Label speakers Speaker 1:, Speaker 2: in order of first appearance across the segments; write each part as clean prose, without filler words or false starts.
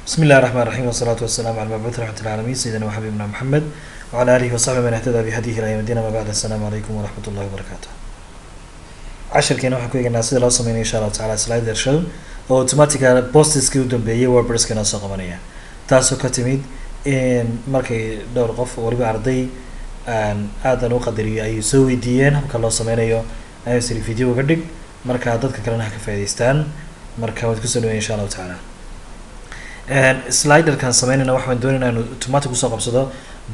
Speaker 1: بسم الله الرحمن الرحيم والصلاة والسلام على المبعوث رحمة العالمين سيدنا وحبيبنا محمد وعلى آله وصحبه من اهتدى بهديه إلى يوم الدين. ما بعد السلام عليكم ورحمة الله وبركاته. casharkeena waxaan ku eegaynaa sida loo sameeyo insha Allah taala slider show oo automatically posts-kii u dambeeyay WordPress-kana soo qabanaya taasoo ka timid in markay dhowr qof waliba arday aadan u qadariyo ay soo weydiiyeen habka loo sameynayo ay siri video uga dhig marka dadka kalena ka faa'iideystaan marka waad ku soo dhaweeyeen insha Allah taala slider kan sameynayna waxaan doonaynaa inuu automatic u soo qabsado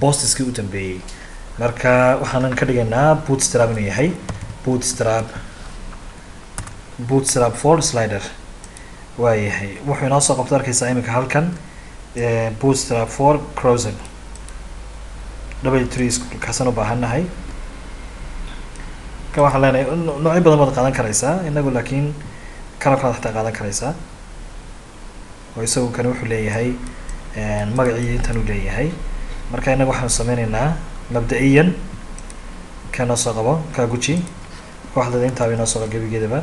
Speaker 1: posts-kii u dambeeyay marka waxaan ka dhigaynaa bootstrap inuu yahay bootstrap for slider waayahay wuxuu inoo soo qabto arkaysaa iminka halkan bootstrap for cruiser w3 kaasaan u baahannahay ka waxaan leenahay noocyo badan baad qaadan karaysaa inagu laakiin kalabkaad xataa qaadan karaysaa oo isagu kan wuxuu leeyahay magacii intan uu leeyahay marka inagu waxaan sameynaynaa mabda'iyan kana soo qabo ka guji waxda inta ay noo soo gabigeedaba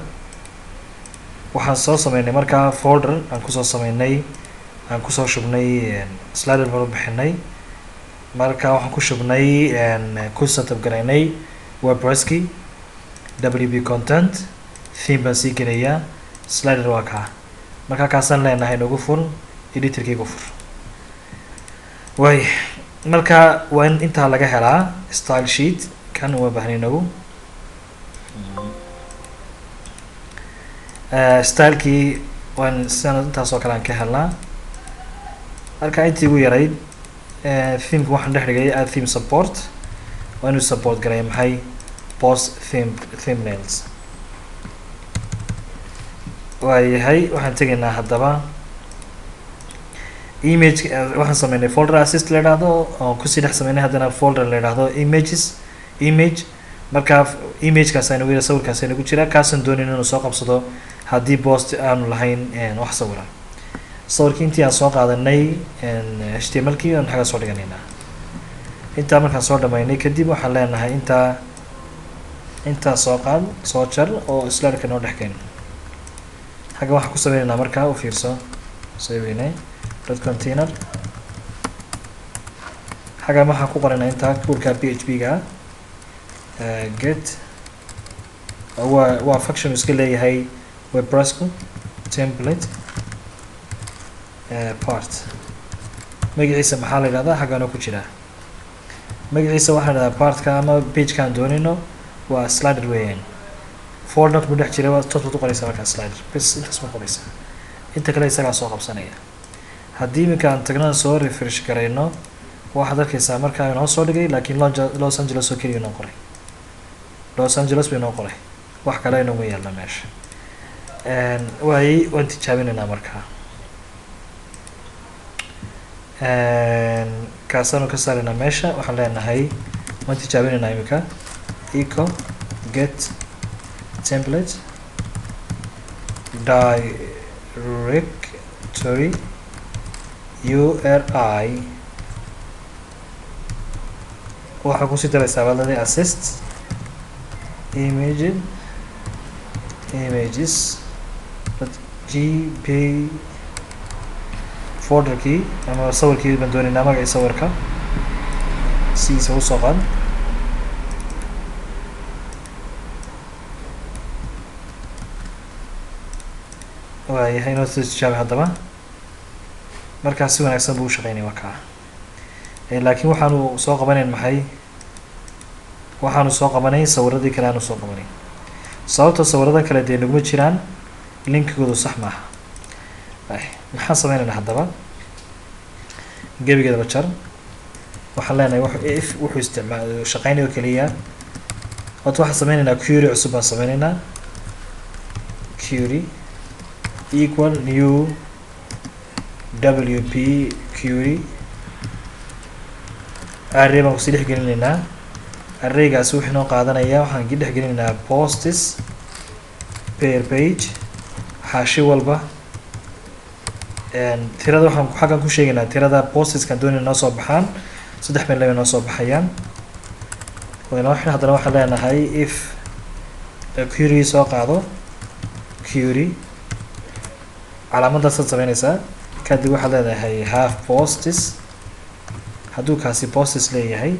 Speaker 1: waxaan soo sameynay marka folder aan ku soo sameynay aan ku soo shubnay slider baro bixinay marka waxaan ku shubnay ku setup gareynay WordPress-ki WP content theme baan sii gelaya slider waa ka marka kaasaan leenahay nagu fur editor-kii ku fur way marka waa in inta laga helaa style sheet kan waa baahnay nagu style-kii waan sanad intaas oo kale aan ka helnaa halka intii ugu yarayd theme-ka waxaan dhex dhigay add theme support waa inuu support garay maxay post thumbnails waayahay waxaan tegaynaa haddaba image waxaan sameynay folder assist la yidhaahdo oo kusii dhex sameynay haddana folder la yidhaahdo image marka image-kaas aynu weyla sawirkaas aynu ku jira kaasaan doonayn inuu soo qabsado haddii post aanu lahayn wax sawira sawirkii intii aan soo qaadanay html-kii aan xagga soo dhiganaynaa intaa markaan soo dhamaynay kadib waxaan leenahay intaa soo qaad soo jar oo slider-ka noo dhex keen xagga waxaan ku sameynaynaa markaa u fiirso saweynay container xagga waxaan ku qoraynaa intaa toolka php-ga get waa function iska leeyahay WordPress-ku template part magaciisa maxaa la yidhahdaa xaggaana ku jira magaciisa waxaa la yidhahdaa part-ka ama page-kaan doonayno waa slider weeyaan folder ku dhex jira waa toos baad u qoraysaa markaa slider bes intaas ma qoraysaa inta kale isagaa soo qabsanaya haddii iminka aan tagnaan soo refresh garayno waxaad arkaysaa markaa inoo soo dhigay laakiin Los Angeles oo keliya inoo qoray Los Angeles bay inoo qoray wax kale inoogu yaalla meesha waayay waan tijaabinaynaa markaa kaasaanu ka saaraynaa meesha waxaan leenahay waan tijaabinaynaa iminka echo get template directory URI waxaa kusii daraysaa baladii assist images gp folder-kii ama sawirkii baan doonaynaa magacii sawirka sidiisa u soo qaad waayahay noo soo tijaabi haddaba markaas si wanaagsan buu u shaqeynaya waa kaa laakiin waxaanu soo qabanayn maxay waxaanu soo qabanay sawiradii kale aanu soo qabanay sababta sawirada kale dee naguma jiraan linkigoodu sax maaha maxaan sameynaynaa haddaba gebigeedaba jar waxaan leenahay wuxuu shaqeynayo keliya horta waxaan sameynaynaa query cusub baan sameynaynaa query equal new wp query array baan kusii dhex gelinaynaa arraygaasi wuxuu inoo qaadanayaa waxaan dhex gelinaynaa posts per page xaashi walba tirada waxaan xaggan ku sheegaynaa tirada postskan doonayna noo soo baxaan 3 meel noo soo baxayaan waana waxaan haddana waxaan leenahay if query soo qaado query calaamadaas aad sameynaysaa kadib waxaad leedahay have posts hadduu kaasi posts leeyahay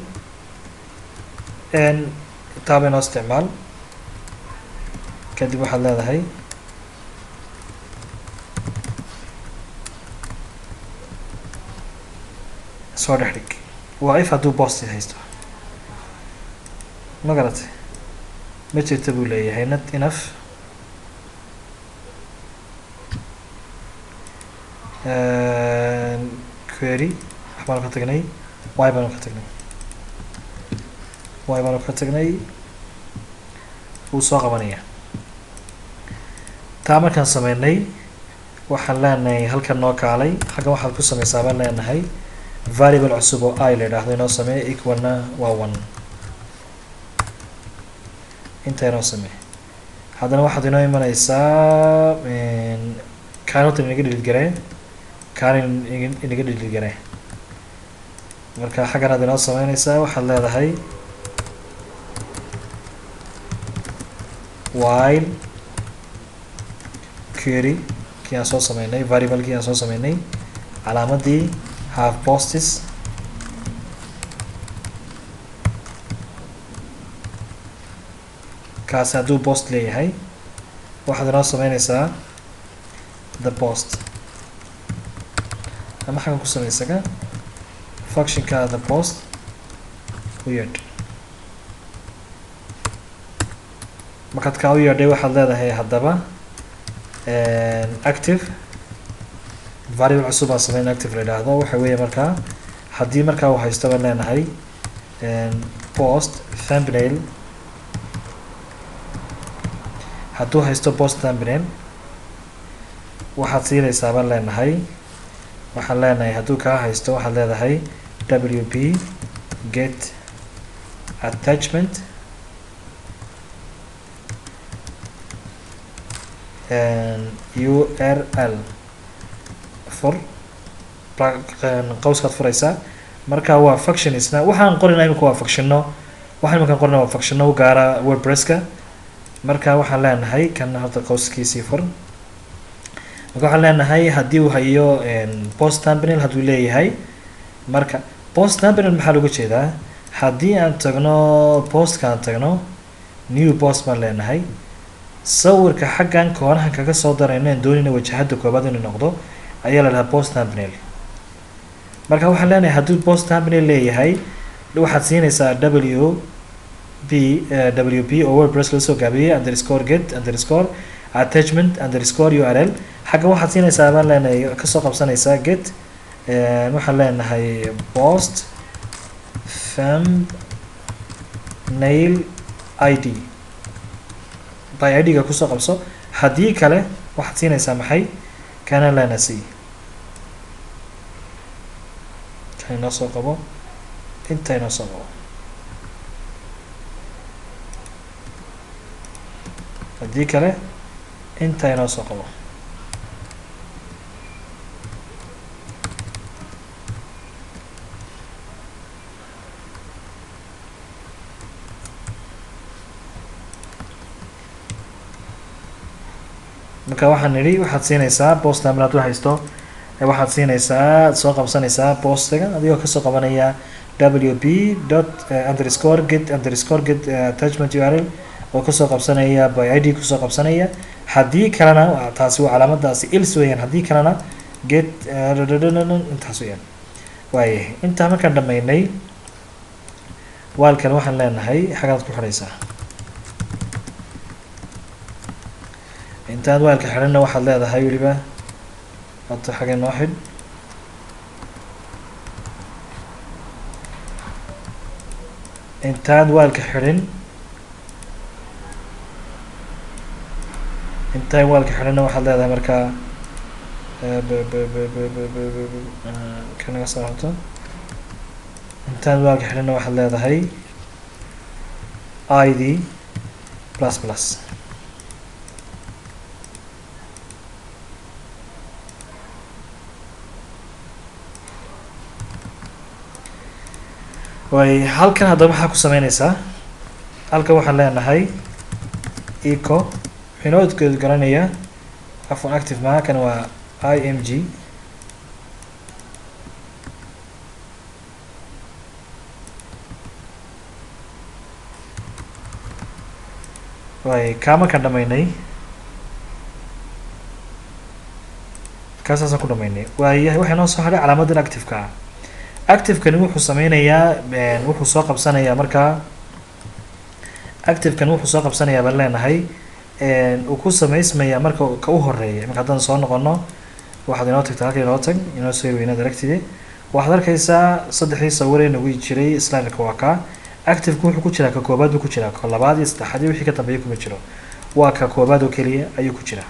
Speaker 1: taaba inoo isticmaal kadib waxaad leedahay soo dhex dhig waa if hadduu post haysto ma garatay ma jirta buu leeyahay not enough query waxbaanu ka tagnay y baanu ka tagnay wuu soo qabanaya taa markaan sameynay waxaan leenahay halkan noo kaalay xagga waxaad ku sameysaa baan leenahay variable cusub oo I la yidhaahdo inoo sameey equalna waa 1 inta inoo sameey haddana waxaad inoo imanaysaa kaanota inaga dhilgaree kaanin inaga dhilgaree marka xaggan aad inoo sameynaysaa waxaad leedahay while query kii aan soo sameynay variable kii aan soo sameynay calaamadii have posts kaasi hadduu post leeyahay waxaad inoo sameynaysaa the post ama xaggan ku sameysaga functionka the post u yeedh markaad kaa u yeedhay waxaad leedahay haddaba active variable cusub aan sameyn active la yidhaahdo waxa weeye markaa haddii markaa uu haysto baan leenahay post thumbnail hadduu haysto post thumbnail waxaad siinaysaa baan leenahay waxaan leenahay hadduu kaa haysto waxaad leedahay wp get attachment url for qowskaad furaysaa marka waa function isna waxaan qorinaa imika waa functionno waxaan iminkaan qorinaa waa functionno u gaara wordpresska marka waxaan leenahay kan horta qowskiisii fur marka waxaan leenahay haddii uu hayo post thumbnail hadduu leeyahay marka post thumbnail maxaa looga jeedaa haddii aan tagno postka aan tagno new post baan leenahay sawirka xaggan koonahan kaga soo darayno aan doonayna wajahada koobaad inuu noqdo ayaa la dhahaa post thumbnail marka waxaan leenahay hadduu post thumbnail leeyahay waxaad siinaysaa wp oo wordpress laga soo gaabiyey underscore get underscore attachment underscore url xagga waxaad siinaysaa baan leenahay kasoo qabsanaysaa get waxaan leenahay post thumbnail id by id-ga kusoo qabso haddii kale waxaad siinaysaa maxay kana leenahay c kan inoo soo qabo inta inoo soo qabo haddii kale inta inoo soo qabo marka waxaan nidhi waxaad siinaysaa post thumbnail hadduu haysto waxaad siinaysaa soo qabsanaysaa postiga adigoo kasoo qabanaya wp underscore get attachment url oo kasoo qabsanaya by id kusoo qabsanaya haddii kalena taasi waa calaamadaasi else weeyaan haddii kalena get intaas weeyaan waayahay intaa markaan dhameynay waalkan waxaan leenahay xagaad ku xidhaysaa intaad waalka xidhanna waxaad leedahay weliba hata xagee noo xidh intaad waalka xidhin intaan waalka xidhanna waxaad leedahay markaa kanaga soo xirto intaad waalka xidhanna waxaad leedahay id plus plus way halkan haddaba maxaa ku sameynaysaa halkan waxaan leenahay eco inoo garanaya afwan active maa kan waa img way kama ka dhamaynay kaasaasaan ku dhamaynay waayahay waxay noo soo hadhay calaamadan active-ka ah active-kani wuxuu sameynayaa wuxuu soo qabsanayaa markaa active-kani wuxuu soo qabsanayaa baan leenahay uu ku samaysmaya marka ka u horeeya marka haddaan soo noqono waxaad inoo tagta halka inoo tag inoo soo weynaad aragtide waxaad arkaysaa saddexdii sawiree nagu jiray sliderka waa kaa active-ku wuxuu ku jiraa ka koobaad buu ku jiraa ka labaad iyo saddexaad iyo wixii ka dambeeya kuma jiro waa ka koobaad oo keliya ayuu ku jiraa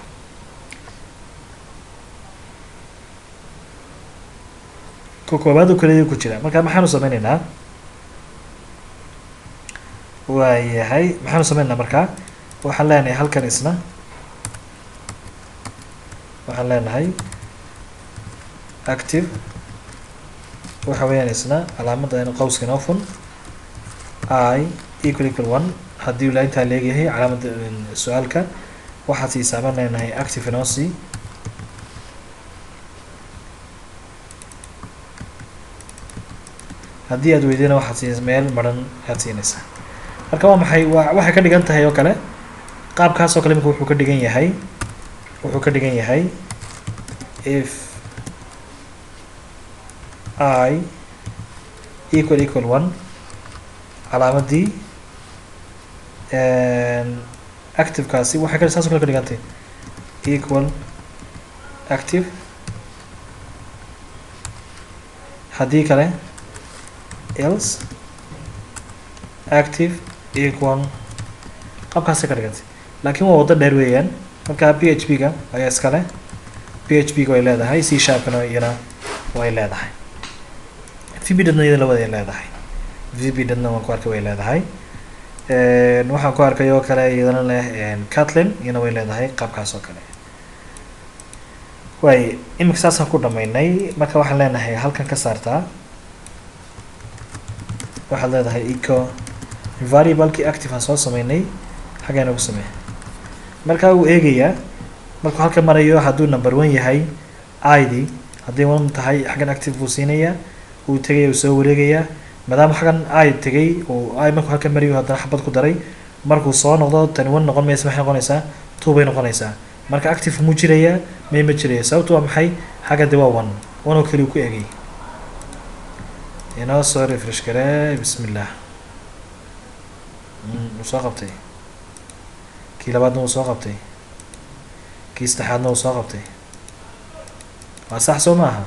Speaker 1: ka koobaad oo keliya ayuu ku jiraa marka maxaanu sameyneynaa waayahay maxaanu sameyneynaa markaa waxaan leenahay halkan isna waxaan leenahay active waxa weeyaan isna calaamadda qowska inoo fun I equal 1 haddii uu intaa leeyahay calaamadda su-aalka waxaad siisaa baan leenahay active inoo sii haddii aad weydina waxaad siin meel maran aad siinaysaa marka waa maxay waxay ka dhigan tahay oo kale qaabkaas oo kale imika wuxuu ka dhigan yahay if I equal 1 calaamadii active-kaasi waxay ka saas oo kale ka dhigantay equal active haddii kale else active equal qaabkaasay ka dhigantay laakiin waa waddo dheer weeyaan marka PHP-ga ayaa iskale PHP-ga way leedahay C sharpkana iyana way leedahay VB.NET iyada labada ay leedahay VB.NET waan ku arkay way leedahay waxaan ku arkay oo kale iyadana leh Kotlin iyana way leedahay qaabkaas oo kale way imika saasaan ku dhamaynay marka waxaan leenahay halkan ka saartaa waxaad leedahay echo variable-kii active aan soo sameynay xagga inagu samee marka uu eegayaa markuu halka marayo hadduu number 1 yahay id haddii 1 tahay xaggan active buu siinayaa uu tegaya uu soo wareegayaa maadaama xaggan id tegay oo markuu halka marayo haddana xabad ku daray markuu soo noqdo tani 1 noqon maysa maxay noqonaysaa 2 bay noqonaysaa marka active muu jirayaa ma jiraya sababtu waa maxay xagga de waa 1 oo kale uu ku eegay inoo soo refresh garee bismillah wuu soo qabtay kii labaadna wuu soo qabtay kii saddexaadna wuu soo qabtay waa sax soo maaha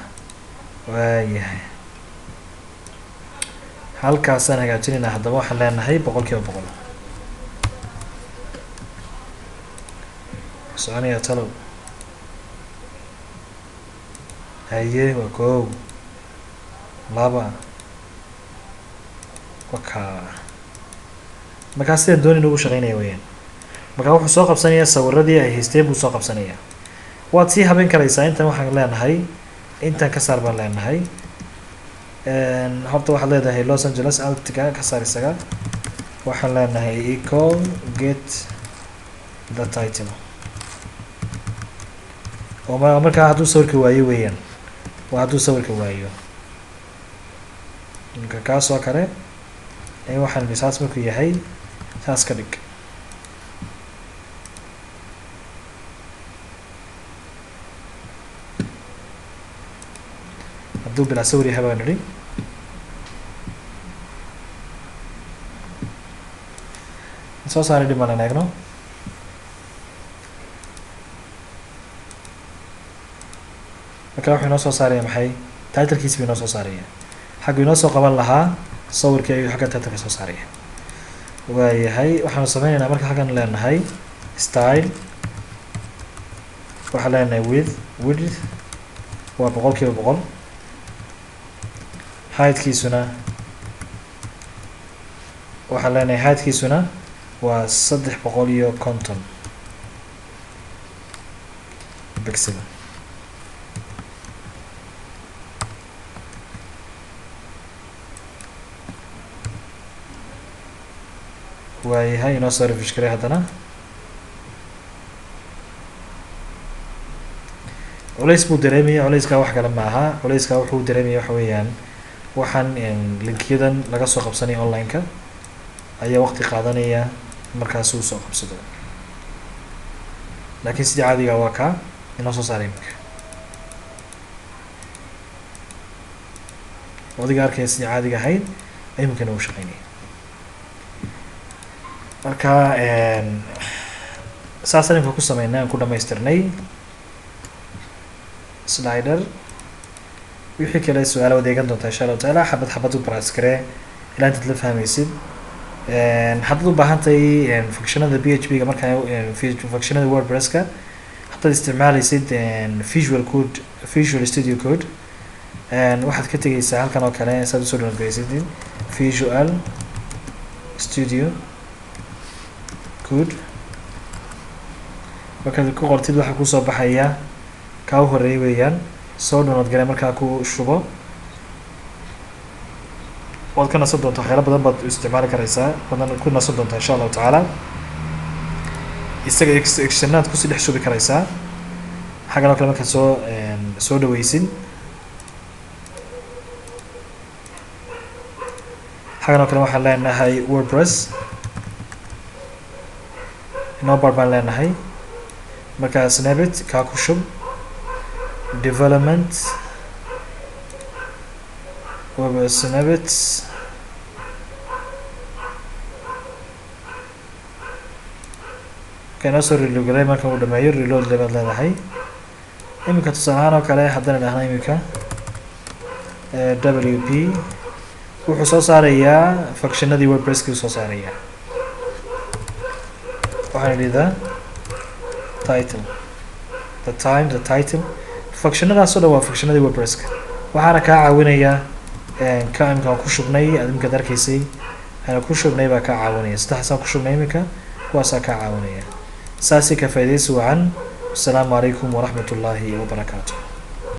Speaker 1: waayahay halkaasaan hagaajinaynaa haddaba waxaan leenahay 100% soconaya talow haye waa koow laba markaa sidaan dooni ugu shaqeynaya weyaan markaa wuxuu soo qabsanayaa sawiradii ay haysteen buu soo qabsanayaa waad sii habeyn karaysaa intan waxaan leenahay intan ka saar baan leenahay horta waxaad leedahay Los Angeles altiga ka saar isaga waxaan leenahay echo get the title oo markaa hadduu sawirka waayo weeyaan waa hadduu sawirka waayo marka kaas oo kale waxaan saas markuu yahay saas ka dhig hadduu bilaa sawir yahay baan nidhi soo saari dhib malan eegno marka wuxuu inoo soo saaraya maxay title-kiisa buu inoo soo saaraya xaggu inoo soo qaban lahaa sawirkii ayuu xaggan title-ka soo saaraya waayahay waxaanu sameynaynaa marka xaggan leenahay style waxaan leenahay width waa 100% height-kiisuna waxaan leenahay height-kiisuna waa 350 pixel waayahay inoo soo refresh garay haddana culays buu dareemaya culayskaa wax kale ma aha culayskaa wuxuu dareemaya waxa weeyaan waxaan linkiyadan laga soo qabsanaya online-ka ayaa waqti qaadanaya markaas uu soo qabsado. laakiin sidii caadiga waa kaa inoo soo saaray iminka. adiga arkaya sidii caadiga ahayd iminkana uu shaqeynaya. marka saasaan imika ku sameynay aan ku dhamaystirnay slider. wixii kale su-aalo wad eegan doontaa insha allahu taala, xabad xabad u baraskare ilaa intaad la fahmaysid. haddaad u baahantahay functionada PHP ga markaa functionada WordPress-ka haddaad isticmaalaysid Visual Code, Visual Studio Code, waxaad ka tegeysaa halkan oo kale saad usoo downloadgeysid Visual Studio Code. markaad ku qortid waxaa kusoo baxaya kaa u horeeyay weeyaan, soo download gale markaa ku shubo. waad ka nasan doontaa, waxyaalo badan baad isticmaali karaysaa, badan ku nasan doontaa insha allahu tacaala. isaga extensionaad kusii dhex shubi karaysaa. xaggan oo kale markaad soo dhaweysid, xaggan oo kale waxaan leenahay WordPress nobar baan leenahay. markaa snapit kaa ku shub, development snapit, kanoo soo reload galay. marka uu dhameeyo reload lebaad leedahay. iminka tusaale ahaan oo kale haddana dhahna iminka WP wuxuu soo saarayaa functionadii WordPress-kii soo saarayaa. waxaan idhahdaa title, the title. functionadaas oo dhan waa functionadii WordPress-ka. waxaana kaa caawinayaa ka imika aan ku shubnay, aad imikaad arkaysay ana ku shubnay baa kaa caawinaya. saddexdaasaan ku shubnay iminka, kuwaasaa kaa caawinaya. saasi ka faa'iidaysi wacan. asalaamu calaykum waraxmat ullaahi wabarakaatu.